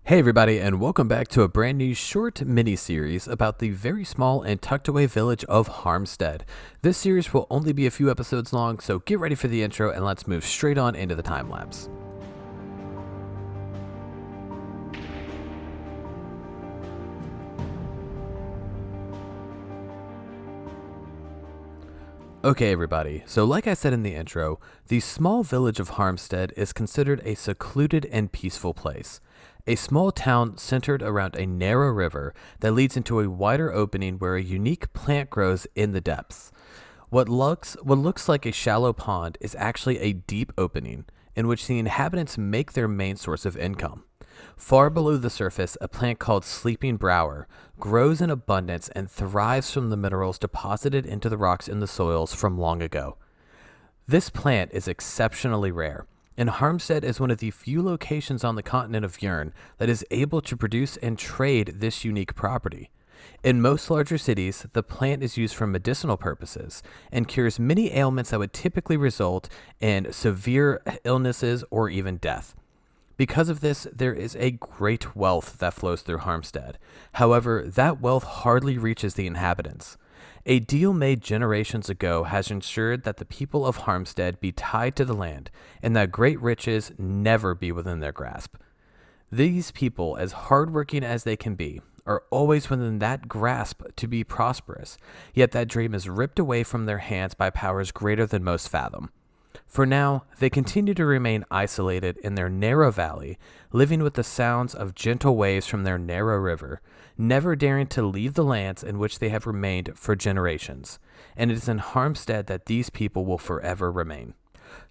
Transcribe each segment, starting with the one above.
Hey everybody, and welcome back to a brand new short mini-series about the very small and tucked away village of Harmstead. This series will only be a few episodes long, so get ready for the intro and let's move straight on into the time-lapse. Okay everybody, so like I said in the intro, the small village of Harmstead is considered a secluded and peaceful place. A small town centered around a narrow river that leads into a wider opening where a unique plant grows in the depths. What looks like a shallow pond is actually a deep opening in which the inhabitants make their main source of income. Far below the surface, a plant called Sleeping Brower grows in abundance and thrives from the minerals deposited into the rocks in the soils from long ago. This plant is exceptionally rare, and Harmstead is one of the few locations on the continent of Yurn that is able to produce and trade this unique property. In most larger cities, the plant is used for medicinal purposes and cures many ailments that would typically result in severe illnesses or even death. Because of this, there is a great wealth that flows through Harmstead. However, that wealth hardly reaches the inhabitants. A deal made generations ago has ensured that the people of Harmstead be tied to the land and that great riches never be within their grasp. These people, as hardworking as they can be, are always within that grasp to be prosperous, yet that dream is ripped away from their hands by powers greater than most fathom. For now, they continue to remain isolated in their narrow valley, living with the sounds of gentle waves from their narrow river, never daring to leave the lands in which they have remained for generations. And it is in Harmstead that these people will forever remain.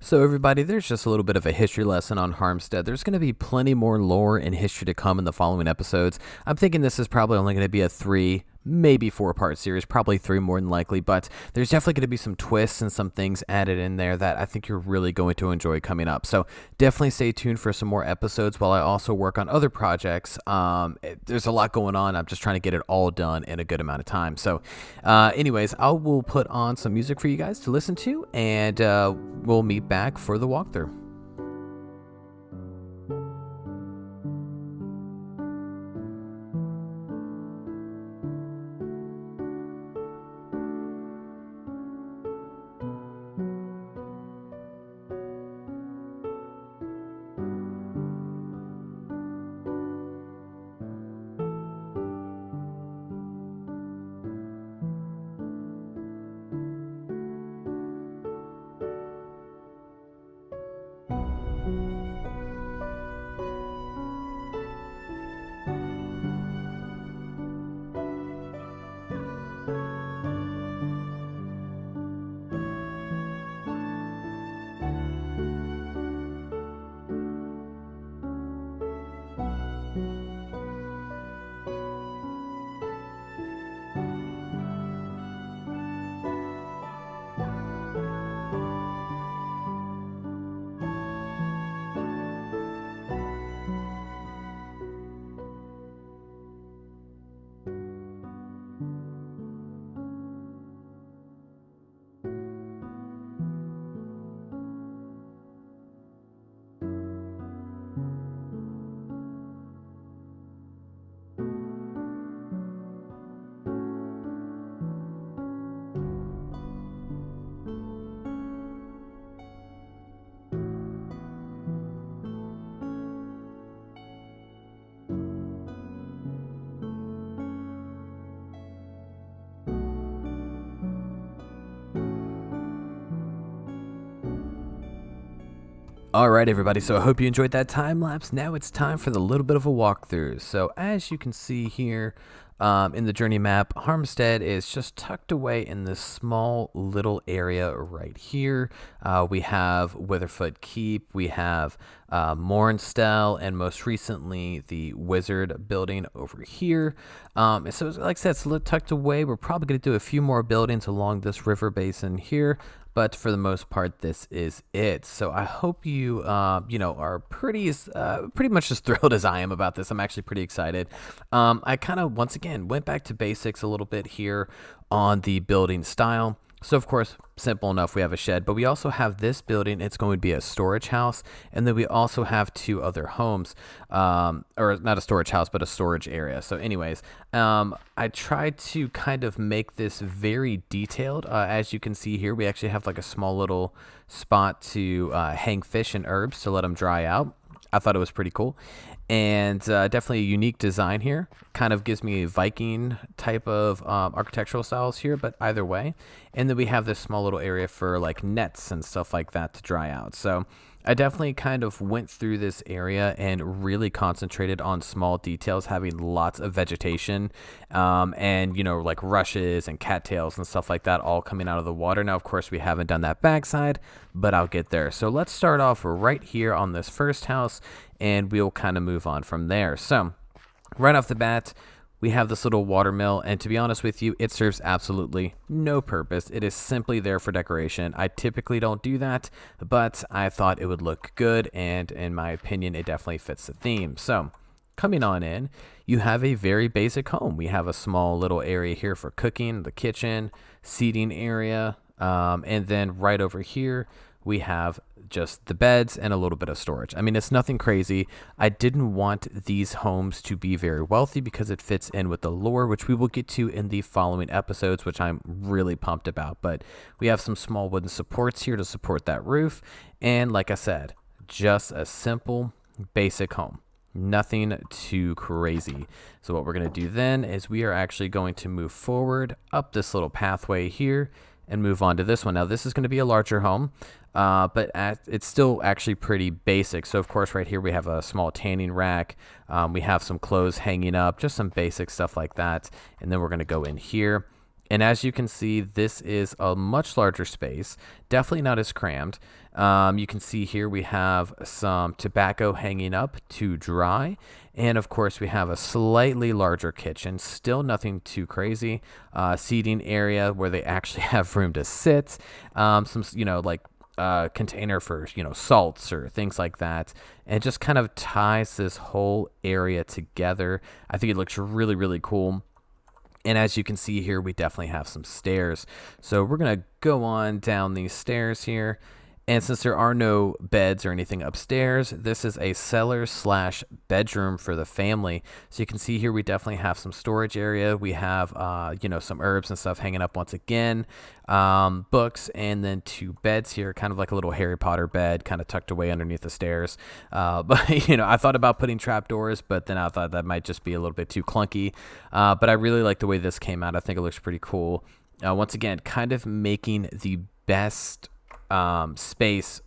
So everybody, there's just a little bit of a history lesson on Harmstead. There's going to be plenty more lore and history to come in the following episodes. I'm thinking this is probably only going to be a 3, maybe 4-part series, probably 3 more than likely, but there's definitely going to be some twists and some things added in there that I think you're really going to enjoy coming up. So definitely stay tuned for some more episodes while I also work on other projects. There's a lot going on. I'm just trying to get it all done in a good amount of time. So anyways, I will put on some music for you guys to listen to, and we'll meet back for the walkthrough. Alright everybody, so I hope you enjoyed that time lapse. Now it's time for the little bit of a walkthrough. So as you can see here in the journey map, Harmstead is just tucked away in this small little area right here. We have Witherfoot Keep, we have Mornstell, and most recently the Wizard building over here. So like I said, it's a little tucked away. We're probably going to do a few more buildings along this river basin here, but for the most part, this is it. So I hope you, are pretty much as thrilled as I am about this. I'm actually pretty excited. I kind of, once again, went back to basics a little bit here on the building style. So of course, simple enough, we have a shed, but we also have this building. It's going to be a storage house, and then we also have two other homes, or not a storage house, but a storage area. So anyways, I tried to kind of make this very detailed. As you can see here, we actually have like a small little spot to hang fish and herbs to let them dry out. I thought it was pretty cool, and definitely a unique design here. Kind of gives me a Viking type of architectural styles here, but either way. And then we have this small little area for like nets and stuff like that to dry out. So I definitely kind of went through this area and really concentrated on small details, having lots of vegetation, and like rushes and cattails and stuff like that all coming out of the water. Now, of course, we haven't done that backside, but I'll get there. So let's start off right here on this first house, and we'll kind of move on from there. So right off the bat, we have this little water mill, and to be honest with you, it serves absolutely no purpose. It is simply there for decoration. I typically don't do that, but I thought it would look good, and in my opinion, it definitely fits the theme. So coming on in, you have a very basic home. We have a small little area here for cooking, the kitchen, seating area, and then right over here, we have just the beds and a little bit of storage. I mean, it's nothing crazy. I didn't want these homes to be very wealthy because it fits in with the lore, which we will get to in the following episodes, which I'm really pumped about. But we have some small wooden supports here to support that roof. And like I said, just a simple, basic home. Nothing too crazy. So what we're going to do then is we are actually going to move forward up this little pathway here and move on to this one. Now, this is going to be a larger home, but it's still actually pretty basic. So, of course, right here we have a small tanning rack. We have some clothes hanging up, just some basic stuff like that. And then we're going to go in here. And as you can see, this is a much larger space, definitely not as crammed. You can see here we have some tobacco hanging up to dry. And of course, we have a slightly larger kitchen, still nothing too crazy. Seating area where they actually have room to sit. Some, container for, salts or things like that. And just kind of ties this whole area together. I think it looks really, really cool. And as you can see here, we definitely have some stairs. So we're going to go on down these stairs here. And since there are no beds or anything upstairs, this is a cellar/bedroom for the family. So you can see here we definitely have some storage area. We have, some herbs and stuff hanging up once again, books, and then two beds here, kind of like a little Harry Potter bed, kind of tucked away underneath the stairs. But, I thought about putting trapdoors, but then I thought that might just be a little bit too clunky. But I really like the way this came out. I think it looks pretty cool. Once again, kind of making the best best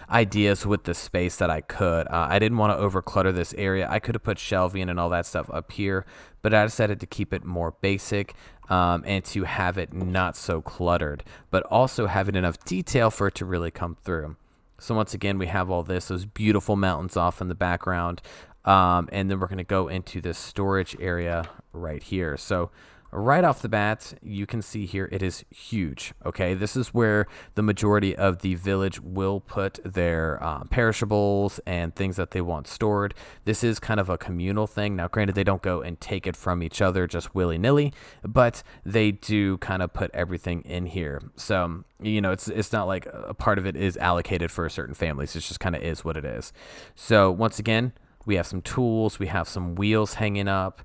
ideas with the space that I could. I didn't want to overclutter this area. I could have put shelving and all that stuff up here, but I decided to keep it more basic, and to have it not so cluttered, but also having enough detail for it to really come through. So once again, we have all those beautiful mountains off in the background, and then we're going to go into this storage area right here. So right off the bat, you can see here it is huge. Okay, this is where the majority of the village will put their perishables and things that they want stored. This is kind of a communal thing. Now, granted, they don't go and take it from each other just willy-nilly, but they do kind of put everything in here. So, it's not like a part of it is allocated for certain families. It just kind of is what it is. So once again, we have some tools, we have some wheels hanging up,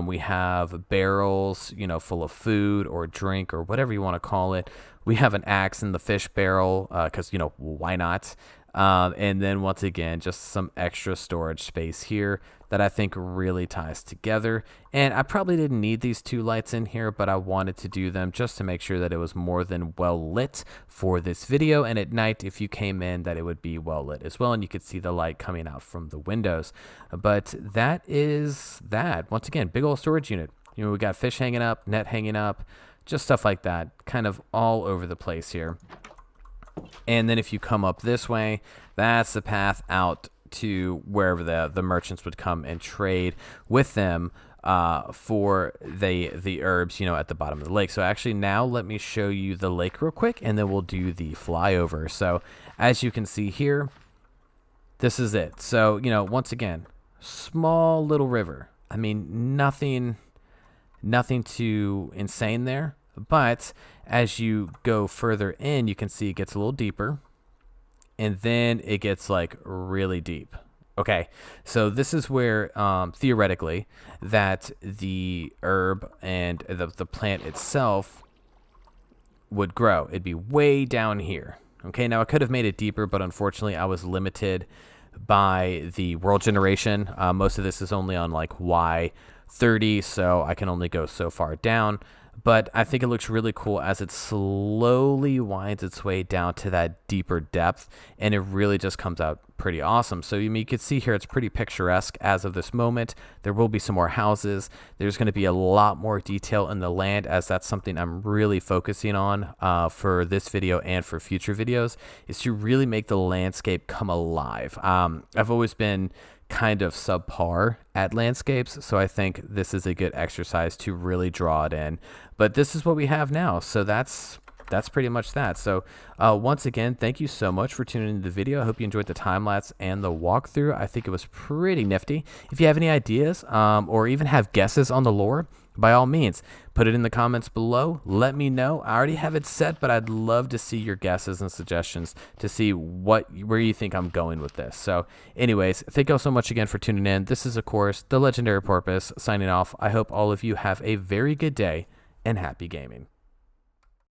we have barrels, full of food or drink or whatever you want to call it. We have an axe in the fish barrel because, why not? And then once again, just some extra storage space here that I think really ties together. And I probably didn't need these two lights in here, but I wanted to do them just to make sure that it was more than well lit for this video. And at night, if you came in, that it would be well lit as well. And you could see the light coming out from the windows. But that is that. Once again, big old storage unit. We got fish hanging up, net hanging up, just stuff like that, kind of all over the place here. And then if you come up this way, that's the path out to wherever the merchants would come and trade with them for the herbs, at the bottom of the lake. So actually now let me show you the lake real quick, and then we'll do the flyover. So as you can see here, this is it. So, once again, small little river. I mean, nothing too insane there. But as you go further in, you can see it gets a little deeper, and then it gets like really deep. Okay, so this is where theoretically that the herb and the plant itself would grow. It'd be way down here. Okay, now I could have made it deeper, but unfortunately I was limited by the world generation. Most of this is only on like Y30, so I can only go so far down. But I think it looks really cool as it slowly winds its way down to that deeper depth, and it really just comes out pretty awesome. So you can see here it's pretty picturesque as of this moment. There will be some more houses. There's going to be a lot more detail in the land, as that's something I'm really focusing on for this video and for future videos, is to really make the landscape come alive. I've always been kind of subpar at landscapes, so I think this is a good exercise to really draw it in. But this is what we have now, so that's pretty much that. So once again, thank you so much for tuning into the video. I hope you enjoyed the time lapse and the walkthrough. I think it was pretty nifty. If you have any ideas or even have guesses on the lore, by all means, put it in the comments below. Let me know. I already have it set, but I'd love to see your guesses and suggestions to see where you think I'm going with this. So anyways, thank you all so much again for tuning in. This is, of course, the Legendary Porpoise signing off. I hope all of you have a very good day and happy gaming.